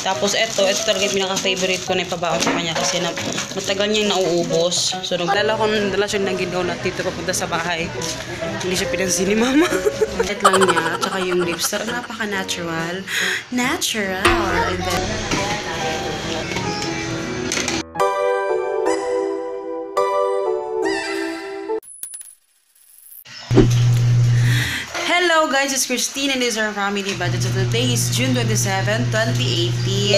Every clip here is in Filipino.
Tapos ito talaga yung pinaka-favorite ko na ipabaon sa kanya kasi matagal niya nauubos. So nagdala siya ng donut dito papunta sa bahay. Hindi siya pinansin ni mama. Ito lang niya, at saka yung lips. Napaka-natural. Natural. And then, hello guys, it's Christine and this is our family budget. So today is June 27, 2018,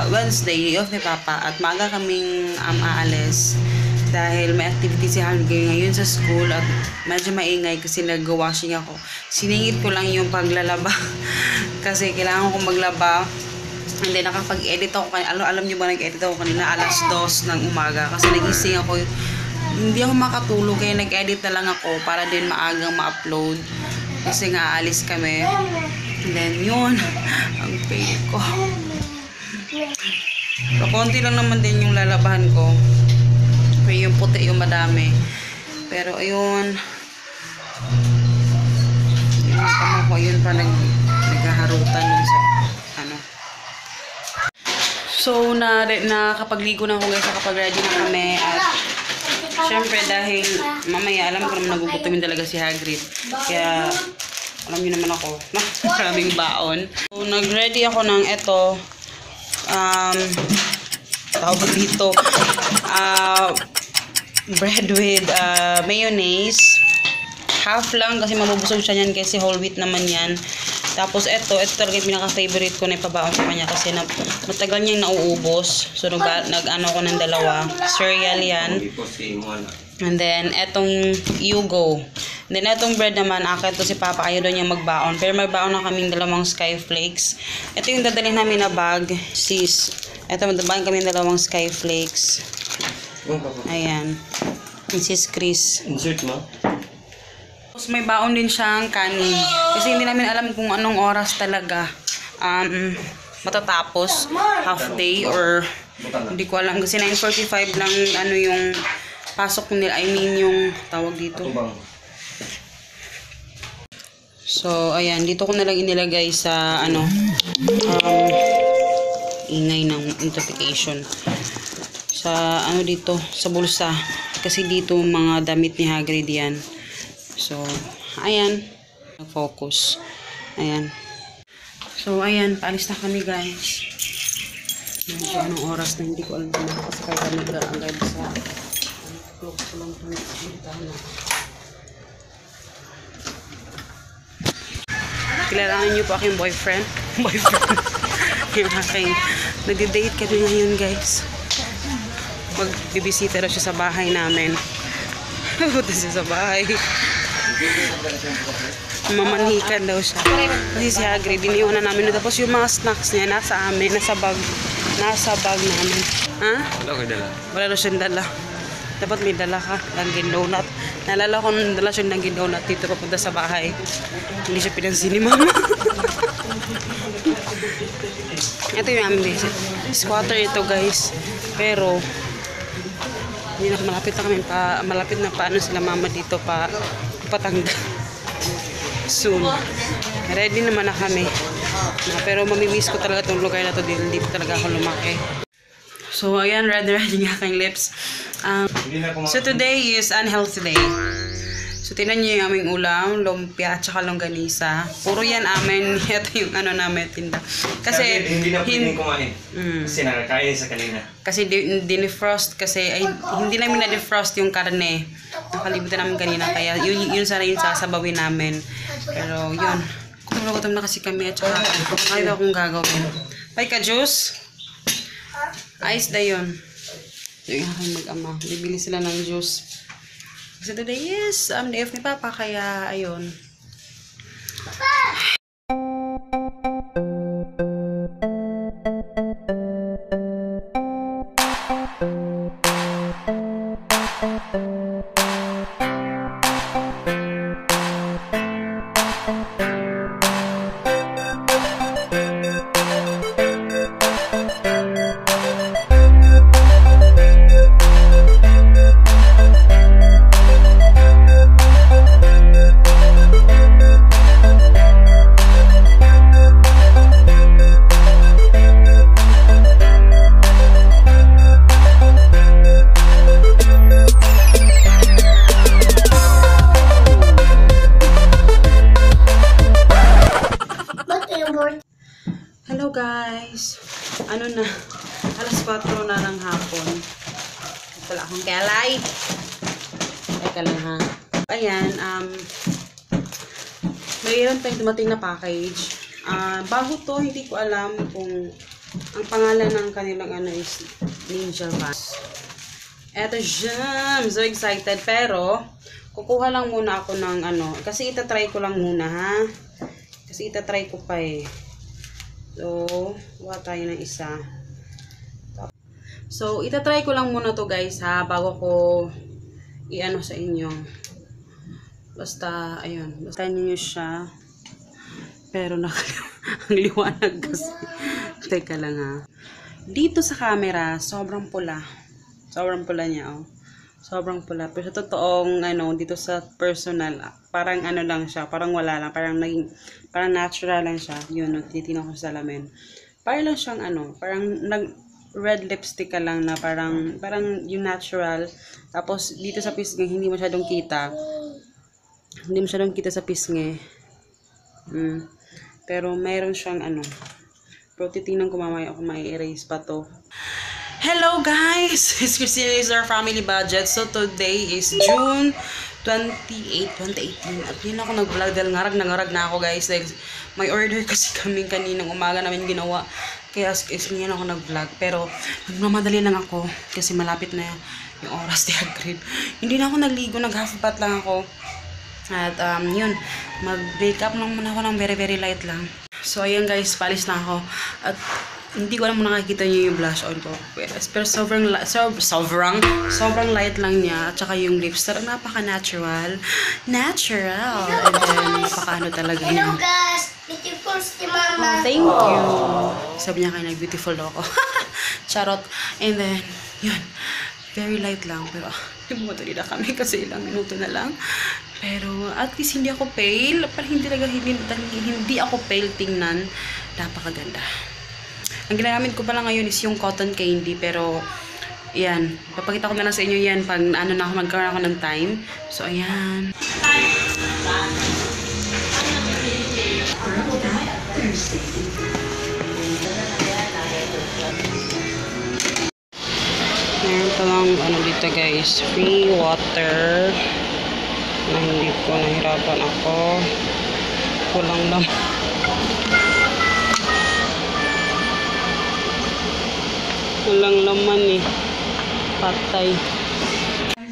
Wednesday, off ni Papa. At maaga kaming aalis dahil may activity si Harvey ngayon sa school at medyo maingay kasi nag-washing ako. Siningit ko lang yung paglalaba kasi kailangan kong maglaba. And then nakapag-edit ako kanina. Alam niyo ba, nag-edit ako kanina alas 2 ng umaga kasi nagising ako. Hindi ako makatulog kaya nag-edit na lang ako para din maagang ma-upload kasi nga aalis kami. And then yun, ang pain ko. So, konti lang naman din yung lalabahan ko. Pero yung puti yung madami. Pero ayun, yung tama ko, yun pa naghaharutan nun sa ano. So nakapagligo na ako guys, nakapag-ready na kami at syempre dahil mamaya alam ko naman nagugutomin talaga si Hagrid. Kaya alam niyo naman ako na maraming baon. So nag-ready ako ng eto tawag dito bread with mayonnaise. Half lang kasi mabubusog siya niyan kasi whole wheat naman yan. Tapos ito talaga yung pinaka-favorite ko na ipabaon sa kanya kasi matagal niyang nauubos. So nag-ano ko ng dalawa. Cereal yan. And then etong Yugo. And then etong bread naman, akin to si Papa, ayaw doon niya magbaon. Pero magbaon na kaming dalawang Skyflakes. Ito yung dadalhin namin na bag, sis. Ito, magbaon kami dalawang Skyflakes. Ayan. Sis Chris. Insert mo. Tapos may baon din siyang kanin. Kasi hindi namin alam kung anong oras talaga matatapos. Half day or hindi ko alam. Kasi 9:45 lang ano yung pasok nila. I mean yung tawag dito. So, ayan. Dito ko na lang inilagay sa ano ingay ng notification. Sa ano dito, sa bulsa. Kasi dito mga damit ni Hagrid yan. So, ayan. Focus. Ayan. So, ayan. Paalis na kami, guys. Medyo anong oras na hindi ko alam kung nakakasakay kami agad sa clock ko lang itong kilalanin niyo po aking boyfriend. Yung aking nag-date kami ngayon, guys. Magbibisita daw siya sa bahay namin. Pupunta siya sa bahay. Mamanhikan daw siya. Kasi si Hagrid, iniwan na namin. Tapos yung mga snacks niya nasa amin, nasa bag namin. Ha? Wala ko dala. Wala daw siyang dala. Dapat may dala ka. Dunkin Donut. Naalala ko nung dala siyang Dunkin Donut dito papunta sa bahay. Hindi siya pinansin ni mama. Ito yung aming basic. Squatter ito, guys. Pero hindi na malapit na paano sila mama dito patangga. Soon. Ready naman na kami. Pero mamimiss ko talaga itong lugar na to. Hindi pa talaga ako lumaki. So, ayan. Ready nga aking lips. So, today is unhealthy day. So, tinan nyo yung aming ulam. Lumpia at saka longganisa. Puro yan amin. Ito yung ano namin tinda. Kasi hindi na pwedeng kumain. Kasi nakakain sa kanina. Kasi dinefrost kasi hindi namin na-defrost yung karne. Nakalimutan namin kanina kaya yun sana yung sasabawin namin. Pero yun, gutom na kasi kami at saka ayaw akong gagawin. Ay ka juice? Ice na yun. Yung aking mag-ama. Bibili sila ng juice. Kasi today is day off ni Papa kaya ayun. Hello guys! Ano na? Alas 4 na ng hapon. Wala akong kalay. Teka lang ha. Ayan, mayroon tayong dumating na package. Bago to, hindi ko alam kung ang pangalan ng kanilang ano is Ninja Vans. Eto siya! I'm so excited. Pero, kukuha lang muna ako ng ano. Kasi itatry ko lang muna ha. Kasi itatry ko pa eh. So, kuha tayo ng isa. So, itatry ko lang muna to guys ha. Bago ko i-ano sa inyo. Basta, ayun. Basta niyo siya. Pero ang liwanag kasi. Teka lang ha. Dito sa camera, sobrang pula. Sobrang pula niya, oh. Sobrang pula. Pero sa totoong, ano, dito sa personal, parang ano lang siya. Parang wala lang. Parang natural lang siya. Yun, no, titinan ko sa salamin. Parang lang siyang, ano, parang red lipstick ka lang na parang yung natural. Tapos, dito sa pisngi, hindi masyadong kita. Hindi masyadong kita sa pisngi. Pero, mayroon siyang, ano, pero titingnan ko mamaya kung mai-erase pa to. Hello guys! It's Christina is our family budget. So today is June 28, 2018. At yun ako nag-vlog dahil ngarag na ako guys. Dahil may order kasi kami kaninang umaga namin ginawa. Kaya ngayon ako nag-vlog. Pero nagmamadali lang ako kasi malapit na yung oras ni Hagrid. Hindi na ako nagligo, nag-half bath lang ako. At yun, mag-makeup lang muna ako ng very light lang. So ayan guys, palis na ako. At hindi ko alam kung nakikita niyo yung blush on ko. Pero sobrang light lang niya. At saka yung lips, napaka-natural. Natural. And then, napaka-ano talaga niya. Hello guys! Beautiful si Mama. Oh, thank you. Sabi niya kayo, beautiful ako. Charot. And then, yun. Very light lang. Pero, bumatali na kami kasi ilang minuto na lang. Pero, at least hindi ako pale. Parang hindi ako pale tingnan. Napakaganda. Ang ginagamit ko pala ngayon is yung cotton candy. Pero, yan. Papakita ko na lang sa inyo yan pag ano na ako, magkaroon ako ng time. So, ayan. Meron palang ano dito guys. Free water. Na hindi ko nahirapan ako. Kulang lang. Walang laman eh. Patay.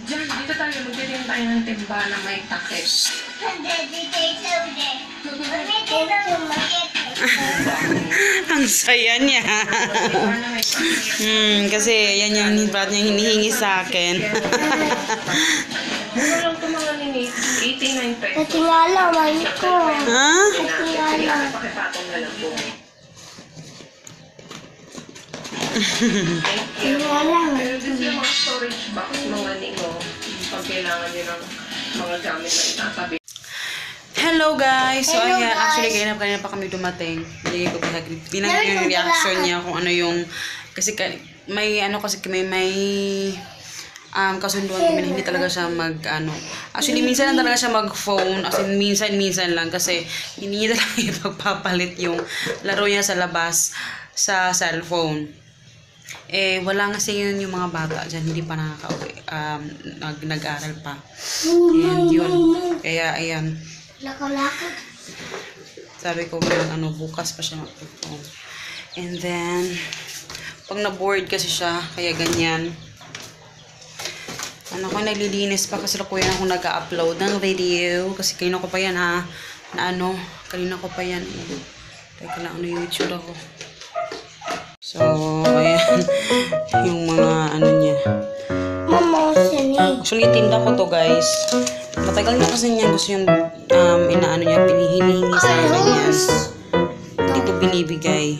Diyan, dito tayo. Magdirin tayo ng timba na may takes. Ang saya niya. Kasi yan yung hinihingi sa akin. Mura lang ito mga nini. 89 pesos. Pati nga lang, mami ko. Ha? Pati nga lang. Pakipatong na lang po. Pati nga lang. Pero dito yung mga storage box, mga ningo. Pag kailangan nyo ng mga gamit na itatabi. Hello guys! So Hello, ayan, guys. actually kanina pa kami dumating. Hindi ko pinag yung reaction niya kung ano yung kasi may kasunduan kami na hindi talaga siya actually minsan lang talaga siya mag-phone, as in minsan lang kasi hindi niya talaga ipagpapalit yung laro niya sa labas sa cellphone. Wala kasi yun yung mga bata dyan, hindi pa nakaka-uwi, nag-aaral pa. And yun, kaya ayan. Lako-lako. Sabi ko, bukas pa siya mag-perform. And then, pag na-bored kasi siya, kaya ganyan. Naglilinis pa kasi kuya ako nag-upload ng video. Kasi kanina ko pa yan ha. Kanina ko pa yan. Teka lang, yung itsura ko. So, ayan. Yung mga niya. Mama, sini. Actually, tinda ko to guys. Matagal na kasi niya gusto yung hinihingi sa akin yan. Hindi ko binibigay.